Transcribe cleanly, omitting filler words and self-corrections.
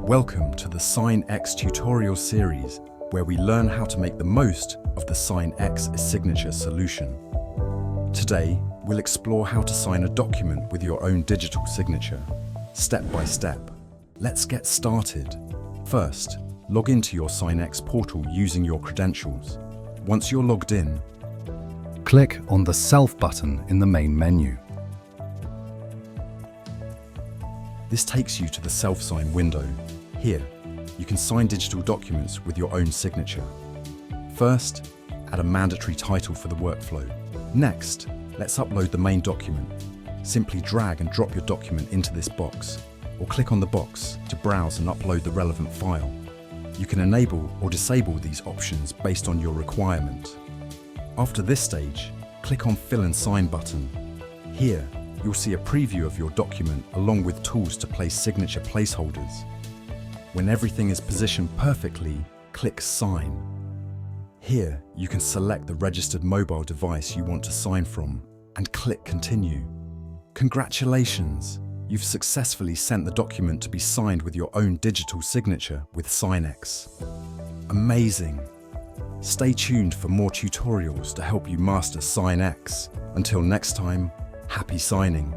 Welcome to the SigNEX tutorial series, where we learn how to make the most of the SigNEX eSignature solution. Today, we'll explore how to sign a document with your own digital signature, step by step. Let's get started. First, log into your SigNEX portal using your credentials. Once you're logged in, click on the Self button in the main menu. This takes you to the self-sign window. Here, you can sign digital documents with your own signature. First, add a mandatory title for the workflow. Next, let's upload the main document. Simply drag and drop your document into this box, or click on the box to browse and upload the relevant file. You can enable or disable these options based on your requirement. After this stage, click on Fill and Sign button. Here, you'll see a preview of your document along with tools to place signature placeholders. When everything is positioned perfectly, click Sign. Here, you can select the registered mobile device you want to sign from and click Continue. Congratulations! You've successfully sent the document to be signed with your own digital signature with SigNEX. Amazing! Stay tuned for more tutorials to help you master SigNEX. Until next time, happy signing!